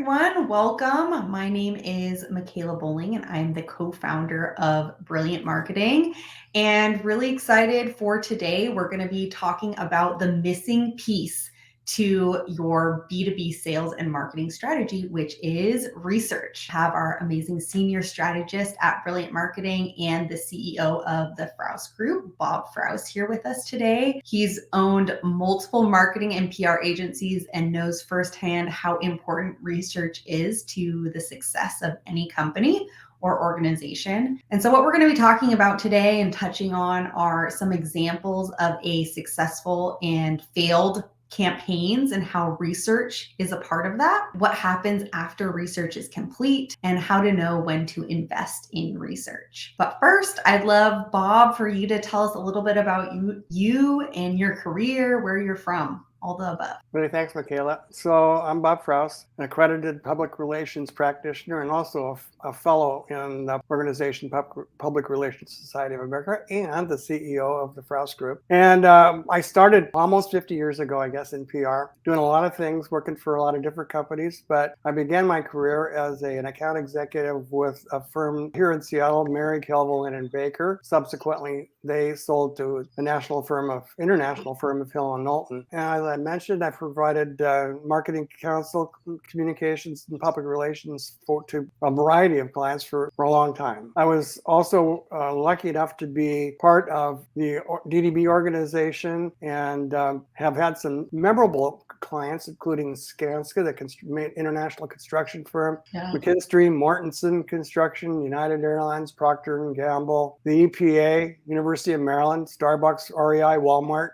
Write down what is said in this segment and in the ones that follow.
everyone. Welcome. My name is Michaela Bowling, and I'm the co-founder of Brilliant Marketing. And really excited for today. We're going to be talking about the missing piece to your B2B sales and marketing strategy, which is research. Have our amazing senior strategist at Brilliant Marketing and the CEO of the Frause Group, Bob Frause, here with us today. He's owned multiple marketing and PR agencies and knows firsthand how important research is to the success of any company or organization. And so what we're going to be talking about today and touching on are some examples of a successful and failed campaigns and how research is a part of that, what happens after research is complete, and how to know when to invest in research. But first, I'd love, Bob, for you to tell us a little bit about you and your career, where you're from. All the above. Really, thanks, Michaela. So I'm Bob Frause, an accredited public relations practitioner and also a fellow in the organization Public Relations Society of America and the CEO of the Frause Group. And I started almost 50 years ago, I guess, in PR, doing a lot of things, working for a lot of different companies. But I began my career as an account executive with a firm here in Seattle, Mary, Kelvin, and Baker. Subsequently, they sold to a international firm of Hill and Knowlton. And as I mentioned, I provided marketing counsel, communications, and public relations to a variety of clients for a long time. I was also lucky enough to be part of the DDB organization and have had some memorable clients, including Skanska, the international construction firm, McKinstry, Mortensen Construction, United Airlines, Procter & Gamble, the EPA, University of Maryland, Starbucks, REI, Walmart.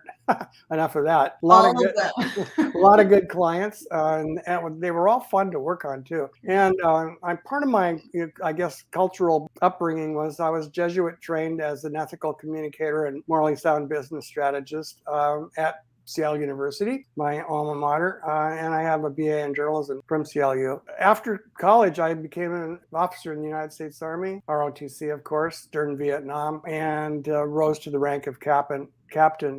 Enough of that. A lot of good clients, and they were all fun to work on too. And I'm part of my, I guess, cultural upbringing was I was Jesuit trained as an ethical communicator and morally sound business strategist at Seattle University, my alma mater, and I have a BA in journalism from CLU. After college, I became an officer in the United States Army, ROTC, of course, during Vietnam, and rose to the rank of captain.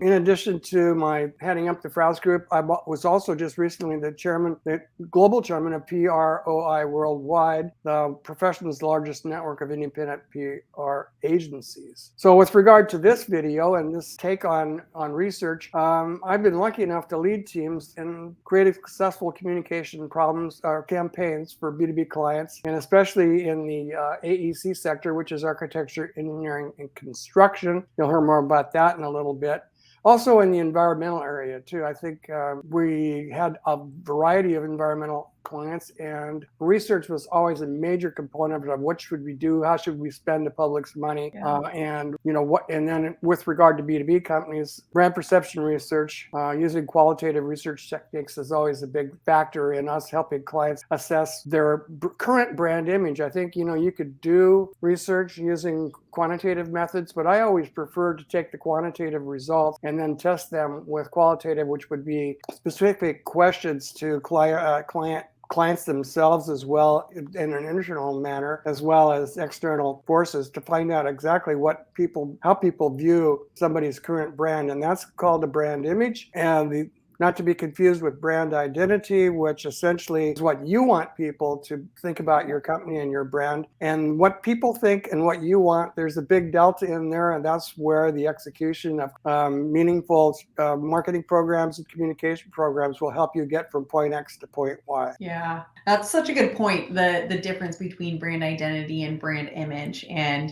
In addition to my heading up the Frause Group, I was also just recently the global chairman of PROI Worldwide, the profession's largest network of independent PR agencies. So with regard to this video and this take on research, I've been lucky enough to lead teams and create successful communication campaigns for B2B clients, and especially in the AEC sector, which is architecture, engineering, and construction. You'll hear more about that in a little bit. Also in the environmental area too. I think we had a variety of environmental clients, and research was always a major component of what should we do, how should we spend the public's money, and then with regard to B2B companies, brand perception research, using qualitative research techniques is always a big factor in us helping clients assess their current brand image. I think you could do research using quantitative methods, but I always prefer to take the quantitative results and then test them with qualitative, which would be specific questions to clients themselves, as well in an internal manner, as well as external forces, to find out exactly how people view somebody's current brand. And that's called a brand image, and not to be confused with brand identity, which essentially is what you want people to think about your company and your brand. And what people think and what you want, there's a big delta in there, and that's where the execution of meaningful marketing programs and communication programs will help you get from point X to point Y. Yeah, that's such a good point, the difference between brand identity and brand image. And,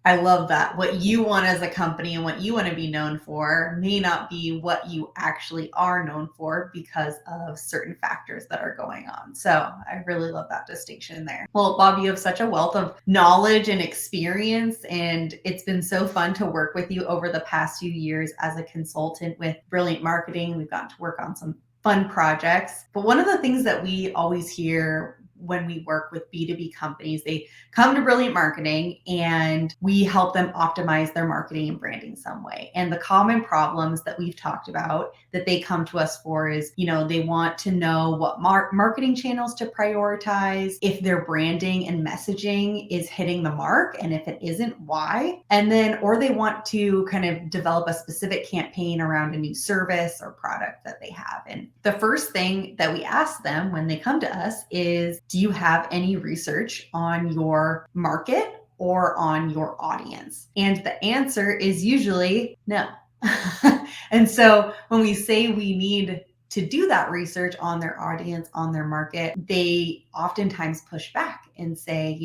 I love that. What you want as a company and what you want to be known for may not be what you actually are known for because of certain factors that are going on. So I really love that distinction there. Well, Bob, you have such a wealth of knowledge and experience, and it's been so fun to work with you over the past few years as a consultant with Brilliant Marketing. We've gotten to work on some fun projects. But one of the things that we always hear when we work with B2B companies. They come to Brilliant Marketing and we help them optimize their marketing and branding some way. And the common problems that we've talked about that they come to us for is, they want to know what marketing channels to prioritize, if their branding and messaging is hitting the mark, and if it isn't, why. And then, or they want to kind of develop a specific campaign around a new service or product that they have. And the first thing that we ask them when they come to us is, do you have any research on your market or on your audience? And the answer is usually no. And so when we say we need to do that research on their audience, on their market, they oftentimes push back and say,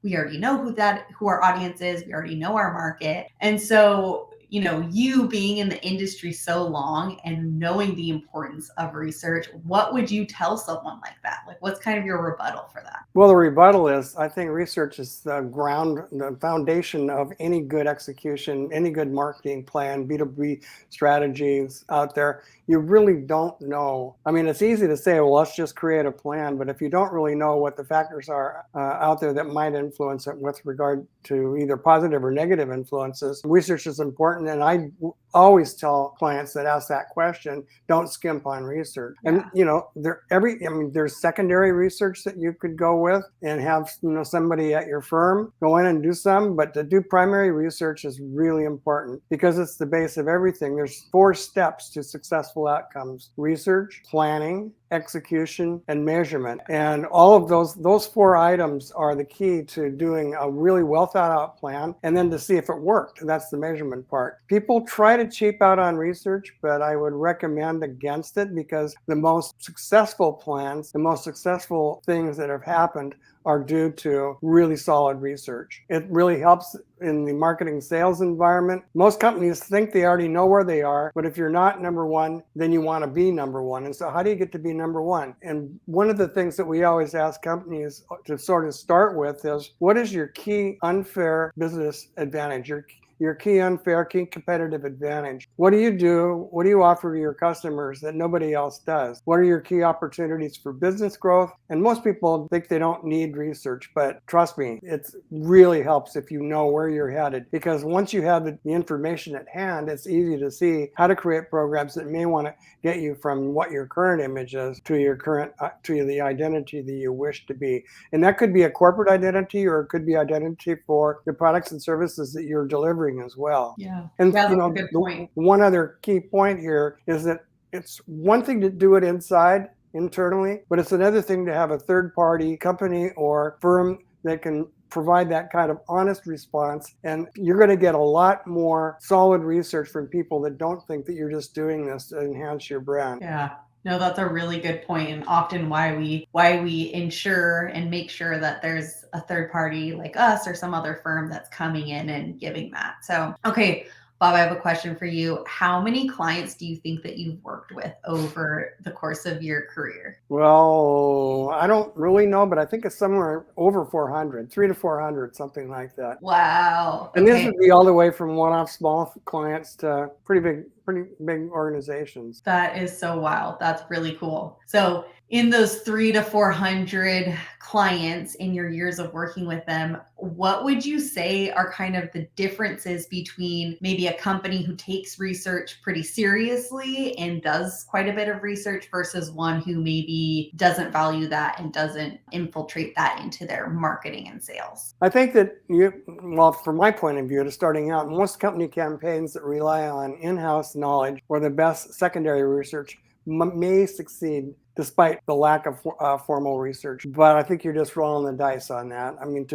we already know who our audience is. We already know our market. And so, you being in the industry so long and knowing the importance of research, what would you tell someone like that? Like, what's kind of your rebuttal for that? Well, the rebuttal is, I think research is the foundation of any good execution, any good marketing plan, B2B strategies out there. You really don't know. I mean, it's easy to say, well, let's just create a plan. But if you don't really know what the factors are out there that might influence it with regard to either positive or negative influences, research is important. And I always tell clients that ask that question, don't skimp on research. Yeah. And there's secondary research that you could go with and have somebody at your firm go in and do some, but to do primary research is really important because it's the base of everything. There's 4 steps to successful outcomes: research, planning, execution, and measurement. And all of those 4 items are the key to doing a really well thought out plan, and then to see if it worked. That's the measurement part. People try to cheap out on research, but I would recommend against it because the most successful plans, the most successful things that have happened are due to really solid research. It really helps in the marketing sales environment. Most companies think they already know where they are, but if you're not number one, then you want to be number one. And so how do you get to be number one? And one of the things that we always ask companies to sort of start with is, what is your key unfair business advantage? Your key unfair, key competitive advantage. What do you do? What do you offer to your customers that nobody else does? What are your key opportunities for business growth? And most people think they don't need research, but trust me, it really helps if you know where you're headed. Because once you have the information at hand, it's easy to see how to create programs that may want to get you from what your current image is to your current, to the identity that you wish to be. And that could be a corporate identity, or it could be identity for the products and services that you're delivering as well. Yeah. And that's a good point. One other key point here is that it's one thing to do it internally, but it's another thing to have a third-party company or firm that can provide that kind of honest response. And you're going to get a lot more solid research from people that don't think that you're just doing this to enhance your brand. Yeah. No, that's a really good point, and often why we ensure and make sure that there's a third party like us or some other firm that's coming in and giving that. So, okay, Bob, I have a question for you. How many clients do you think that you've worked with over the course of your career? Well, I don't really know, but I think it's somewhere over 400, 300 to 400, something like that. Wow. And this would be all the way from one-off small clients to pretty big organizations. That is so wild. That's really cool. So in those 300 to 400 clients in your years of working with them, what would you say are kind of the differences between maybe a company who takes research pretty seriously and does quite a bit of research versus one who maybe doesn't value that and doesn't infiltrate that into their marketing and sales? I think that from my point of view, to starting out, most company campaigns that rely on in-house knowledge or the best secondary research may succeed despite the lack of formal research. But I think you're just rolling the dice on that. I mean,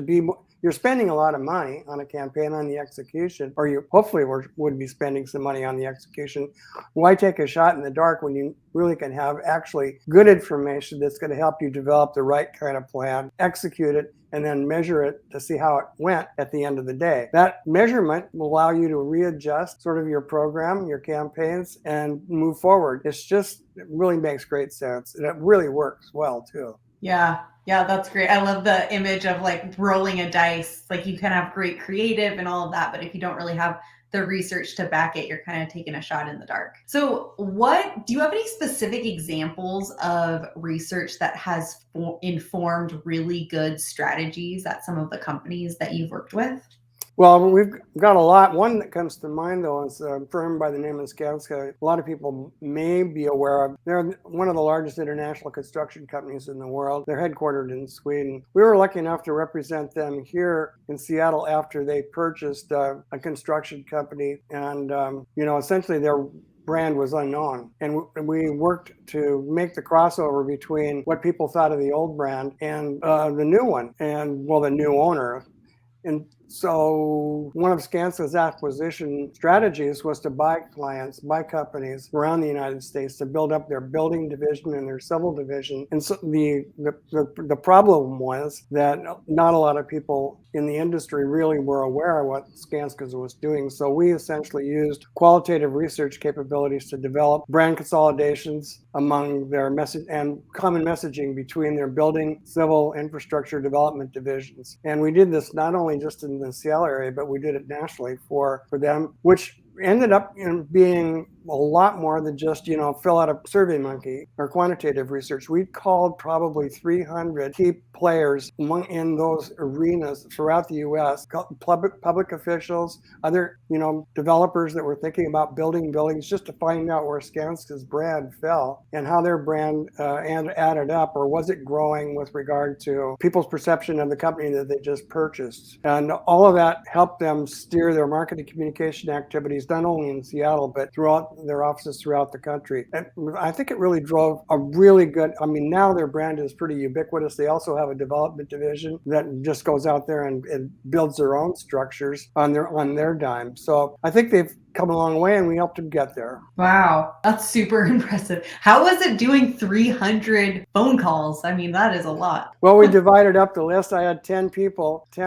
you're spending a lot of money on a campaign, on the execution, or you hopefully would be spending some money on the execution. Why take a shot in the dark when you really can have actually good information that's going to help you develop the right kind of plan, execute it, and then measure it to see how it went at the end of the day. That measurement will allow you to readjust sort of your program, your campaigns, and move forward. It really makes great sense. And it really works well too. Yeah, that's great. I love the image of like rolling a dice. Like, you can have great creative and all of that, but if you don't really have the research to back it, you're kind of taking a shot in the dark. So what do you have any specific examples of research that has informed really good strategies at some of the companies that you've worked with? Well, we've got a lot. One that comes to mind, though, is a firm by the name of Skanska. A lot of people may be aware of. They're one of the largest international construction companies in the world. They're headquartered in Sweden. We were lucky enough to represent them here in Seattle after they purchased a construction company. And, essentially their brand was unknown. And we worked to make the crossover between what people thought of the old brand and the new one, and, well, the new owner. And so one of Skanska's acquisition strategies was to buy companies around the United States to build up their building division and their civil division. And so the problem was that not a lot of people in the industry really were aware of what Skanska was doing. So we essentially used qualitative research capabilities to develop brand consolidations among their message and common messaging between their building, civil, infrastructure development divisions. And we did this not only just in the Seattle area, but we did it nationally for them, which ended up being a lot more than just, fill out a survey monkey or quantitative research. We called probably 300 key players in those arenas throughout the U.S., public officials, other, developers that were thinking about building buildings, just to find out where Skanska's brand fell and how their brand added up, or was it growing with regard to people's perception of the company that they just purchased. And all of that helped them steer their marketing communication activities, not only in Seattle, but throughout their offices throughout the country. And I think it really drove a really good, now their brand is pretty ubiquitous. They also have a development division that just goes out there and builds their own structures on their dime. So I think they've come a long way, and we helped them get there. Wow, that's super impressive. How was it doing 300 phone calls? That is a lot. Well, we divided up the list. I had 10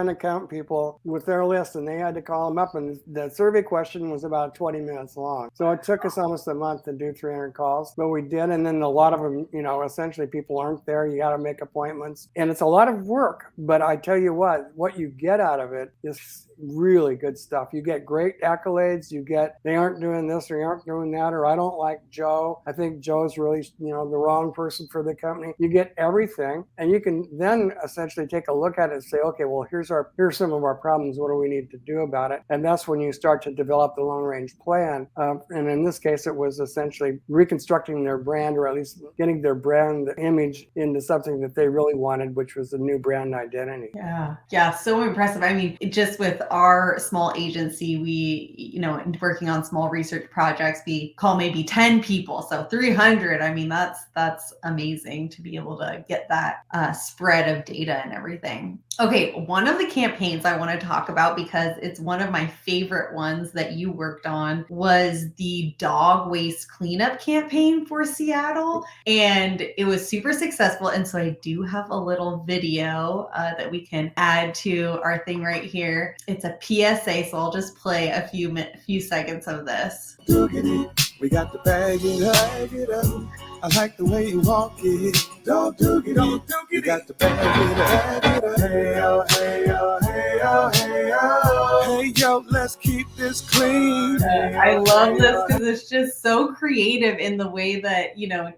account people with their list, and they had to call them up. And the survey question was about 20 minutes long. So it took us almost a month to do 300 calls, but we did. And then a lot of them, essentially people aren't there. You got to make appointments, and it's a lot of work. But I tell you what you get out of it is really good stuff. You get great accolades. They aren't doing this or they aren't doing that, or I don't like Joe. I think Joe's really, the wrong person for the company. You get everything, and you can then essentially take a look at it and say, okay, well, here's some of our problems. What do we need to do about it? And that's when you start to develop the long-range plan. And in this case, it was essentially reconstructing their brand, or at least getting their brand image into something that they really wanted, which was a new brand identity. Yeah, so impressive. Just with our small agency, we, working on small research projects, we call maybe 10 people. So 300, that's amazing to be able to get that spread of data and everything. Okay, one of the campaigns I want to talk about, because it's one of my favorite ones that you worked on, was the dog waste cleanup campaign for Seattle. And it was super successful. And so I do have a little video that we can add to our thing right here. It's a PSA, so I'll just play a few seconds of this. We got to bag it up. I like the way you walk it. Don't do it. You got to bag it up. Hey yo, hey yo, hey yo, hey yo. Hey yo, let's keep this clean. I love this because it's just so creative in the way that,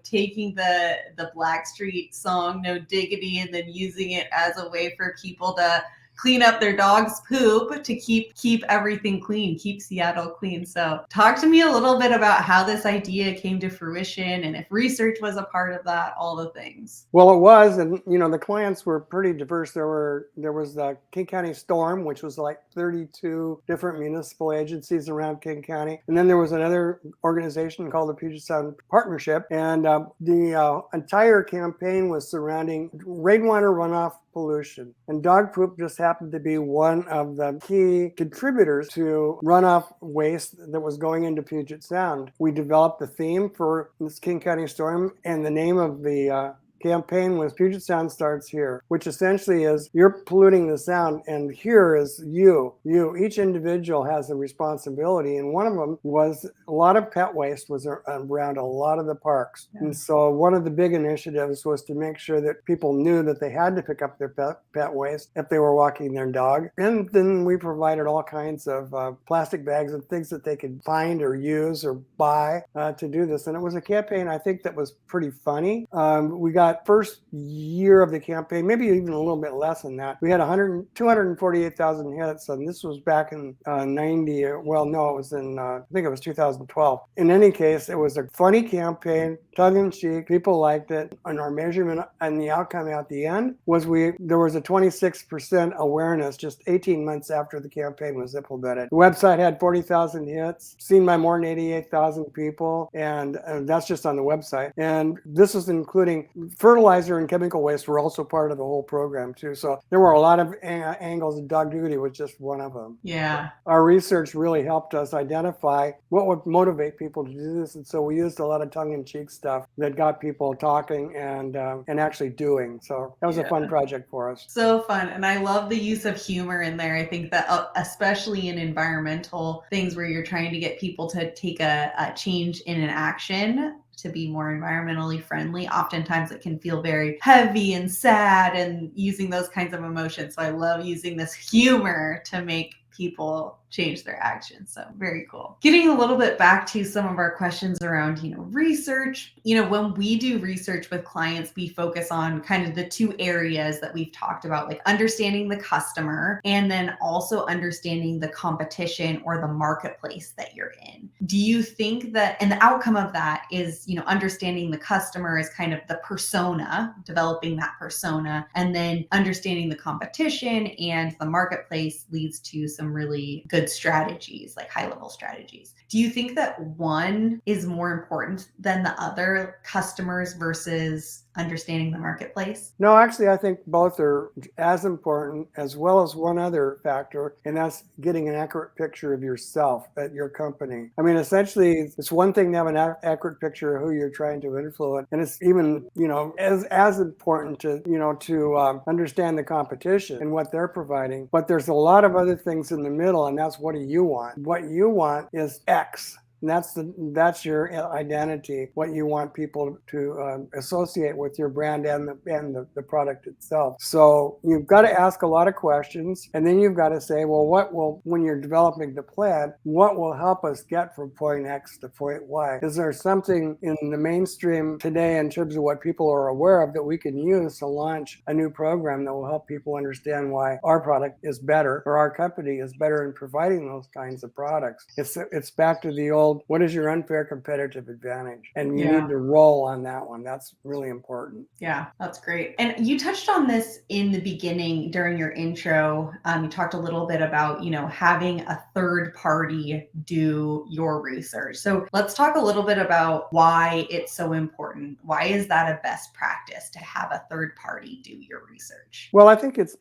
taking the Blackstreet song No Diggity and then using it as a way for people to clean up their dog's poop to keep everything clean, keep Seattle clean. So talk to me a little bit about how this idea came to fruition, and if research was a part of that, all the things. Well, it was, and the clients were pretty diverse. There was the King County Storm, which was like 32 different municipal agencies around King County, and then there was another organization called the Puget Sound Partnership, and the entire campaign was surrounding rainwater runoff pollution, and dog poop just happened to be one of the key contributors to runoff waste that was going into Puget Sound. We developed the theme for this King County Storm, and the name of the campaign was Puget Sound starts here, which essentially is you're polluting the sound, and here is you. Each individual has a responsibility, and one of them was a lot of pet waste was around a lot of the parks. And so one of the big initiatives was to make sure that people knew that they had to pick up their pet waste if they were walking their dog. And then we provided all kinds of plastic bags and things that they could find or use or buy to do this. And it was a campaign, I think, that was pretty funny. We got first year of the campaign, maybe even a little bit less than that. We had 248,000 hits, and this was back in 90. Well, no, it was in, I think it was 2012. In any case, it was a funny campaign, tongue-in-cheek. People liked it. And our measurement and the outcome at the end was there was a 26% awareness just 18 months after the campaign was implemented. The website had 40,000 hits, seen by more than 88,000 people, and that's just on the website. And this is including fertilizer and chemical waste were also part of the whole program too. So there were a lot of angles, and dog duty was just one of them. Yeah. Our research really helped us identify what would motivate people to do this, and so we used a lot of tongue-in-cheek stuff that got people talking and actually doing. So that was a fun project for us. So fun. And I love the use of humor in there. I think that especially in environmental things where you're trying to get people to take a change in an action to be more environmentally friendly, oftentimes it can feel very heavy and sad and using those kinds of emotions. So I love using this humor to make people change their actions. So very cool. Getting a little bit back to some of our questions around, research. When we do research with clients, we focus on kind of the two areas that we've talked about, like understanding the customer and then also understanding the competition or the marketplace that you're in. Do you think that, and the outcome of that is, understanding the customer is kind of the persona, developing that persona, and then understanding the competition and the marketplace leads to some really good strategies, like high-level strategies. Do you think that one is more important than the other, customers versus understanding the marketplace? No, actually, I think both are as important, as well as one other factor, and that's getting an accurate picture of yourself at your company. I mean, essentially, it's one thing to have an accurate picture of who you're trying to influence, and it's even, as important to understand the competition and what they're providing. But there's a lot of other things in the middle, and that's what do you want? What you want is X. And that's your identity, what you want people to associate with your brand and the product itself. So you've got to ask a lot of questions, and then you've got to say, well, when you're developing the plan, what will help us get from point X to point Y? Is there something in the mainstream today in terms of what people are aware of that we can use to launch a new program that will help people understand why our product is better or our company is better in providing those kinds of products? It's back to the old, what is your unfair competitive advantage? And you need to roll on that one. That's really important. Yeah, that's great. And you touched on this in the beginning during your intro. You talked a little bit about, having a third party do your research. So let's talk a little bit about why it's so important. Why is that a best practice to have a third party do your research? Well, I think it's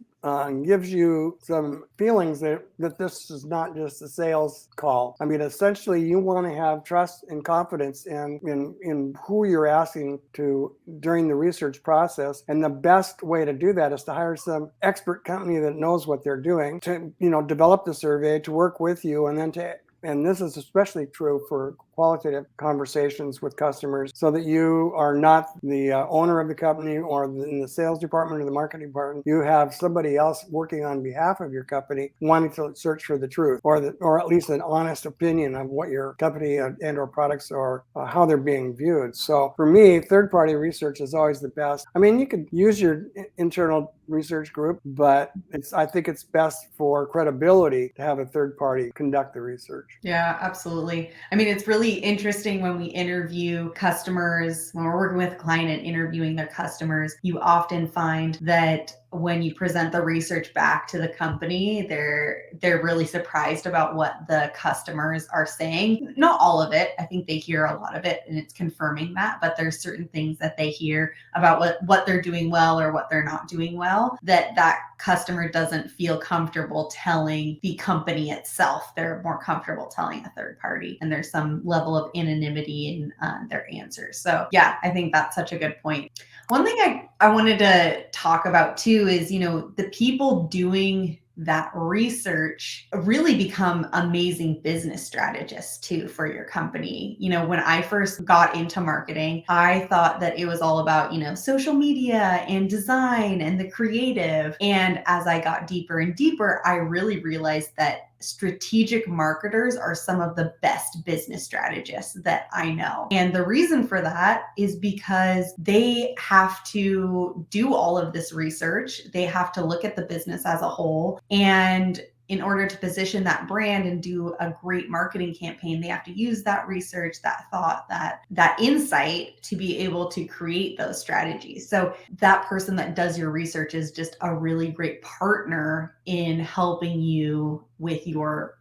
gives you some feelings that this is not just a sales call. I mean, essentially, you want to have trust and confidence in who you're asking to during the research process. And the best way to do that is to hire some expert company that knows what they're doing to, develop the survey, to work with you, and this is especially true for qualitative conversations with customers, so that you are not the owner of the company or in the sales department or the marketing department. You have somebody else working on behalf of your company wanting to search for the truth or at least an honest opinion of what your company and or products are, how they're being viewed. So for me, third-party research is always the best. I mean, you could use your internal research group, but I think it's best for credibility to have a third party conduct the research. Yeah, absolutely. I mean, it's really interesting when we interview customers, when we're working with a client and interviewing their customers, you often find that when you present the research back to the company, they're really surprised about what the customers are saying. Not all of it. I think they hear a lot of it and it's confirming that, but there's certain things that they hear about what they're doing well or what they're not doing well that customer doesn't feel comfortable telling the company itself. They're more comfortable telling a third party, and there's some level of anonymity in their answers. So yeah, I think that's such a good point. One thing I wanted to talk about too is, the people doing that research really become amazing business strategists too for your company. When I first got into marketing, I thought that it was all about, social media and design and the creative. And as I got deeper and deeper, I really realized that strategic marketers are some of the best business strategists that I know. And the reason for that is because they have to do all of this research. They have to look at the business as a whole. And in order to position that brand and do a great marketing campaign, they have to use that research, that thought, that insight to be able to create those strategies. So that person that does your research is just a really great partner in helping you with your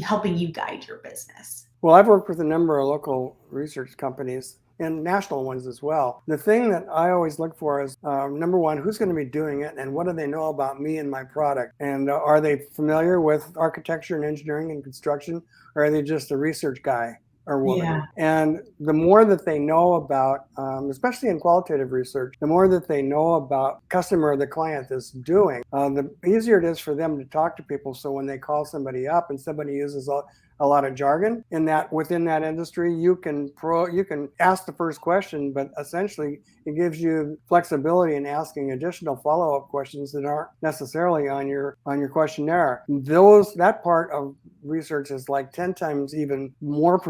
helping you guide your business. Well, I've worked with a number of local research companies and national ones as well. The thing that I always look for is, number one, who's going to be doing it and what do they know about me and my product? And are they familiar with architecture and engineering and construction, or are they just a research guy or woman? Yeah. And the more that they know about, especially in qualitative research, the more that they know about customer or the client is doing, the easier it is for them to talk to people. So when they call somebody up and somebody uses a lot of jargon within that industry, you can ask the first question, but essentially it gives you flexibility in asking additional follow-up questions that aren't necessarily on your questionnaire. That part of research is like 10 times even more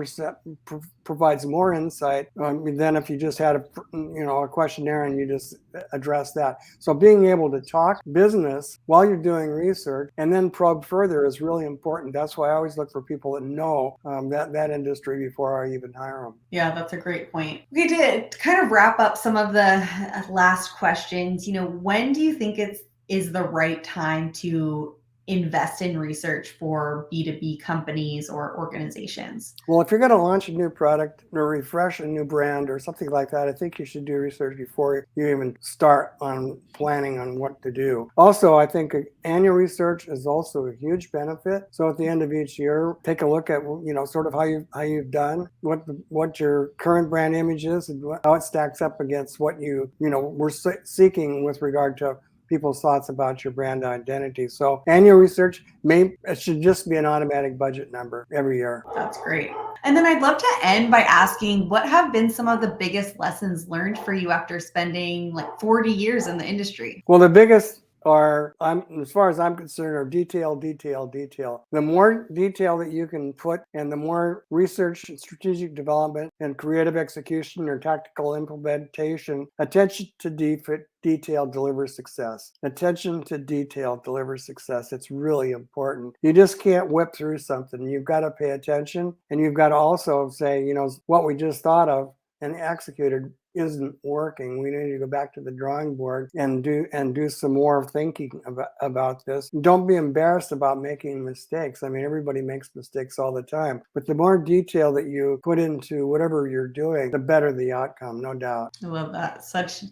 provides more insight than if you just had a questionnaire and you just address that. So being able to talk business while you're doing research and then probe further is really important. That's why I always look for people that know that industry before I even hire them. Yeah, that's a great point. Okay, to kind of wrap up some of the last questions, when do you think is the right time to invest in research for B2B companies or organizations? Well, if you're going to launch a new product or refresh a new brand or something like that, I think you should do research before you even start on planning on what to do. Also, I think annual research is also a huge benefit. So at the end of each year, take a look at sort of how you've done, what your current brand image is, and how it stacks up against what we're seeking with regard to people's thoughts about your brand identity. So annual research it should just be an automatic budget number every year. That's great. And then I'd love to end by asking, what have been some of the biggest lessons learned for you after spending like 40 years in the industry? Well, the biggest as far as I'm concerned, are detail. The more detail that you can put and the more research and strategic development and creative execution or tactical implementation, attention to detail delivers success. Attention to detail delivers success. It's really important. You just can't whip through something. You've got to pay attention, and you've got to also say, what we just thought of and executed isn't working. We need to go back to the drawing board and do some more thinking about this. Don't be embarrassed about making mistakes. I mean, everybody makes mistakes all the time, but the more detail that you put into whatever you're doing, the better the outcome, no doubt. I love that.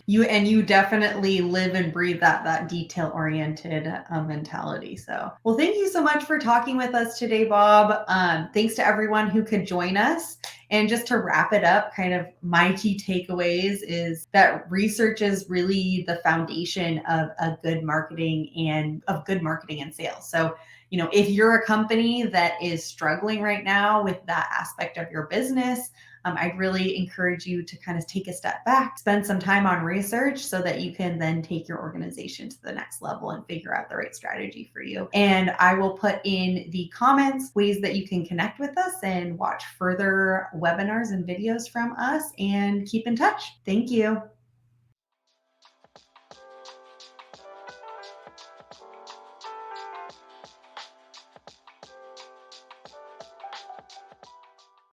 You definitely live and breathe that detail-oriented mentality. So, well, thank you so much for talking with us today, Bob. Thanks to everyone who could join us. And just to wrap it up, kind of my key takeaways is that research is really the foundation of good marketing and sales. So, if you're a company that is struggling right now with that aspect of your business, I'd really encourage you to kind of take a step back, spend some time on research so that you can then take your organization to the next level and figure out the right strategy for you. And I will put in the comments ways that you can connect with us and watch further webinars and videos from us and keep in touch. Thank you.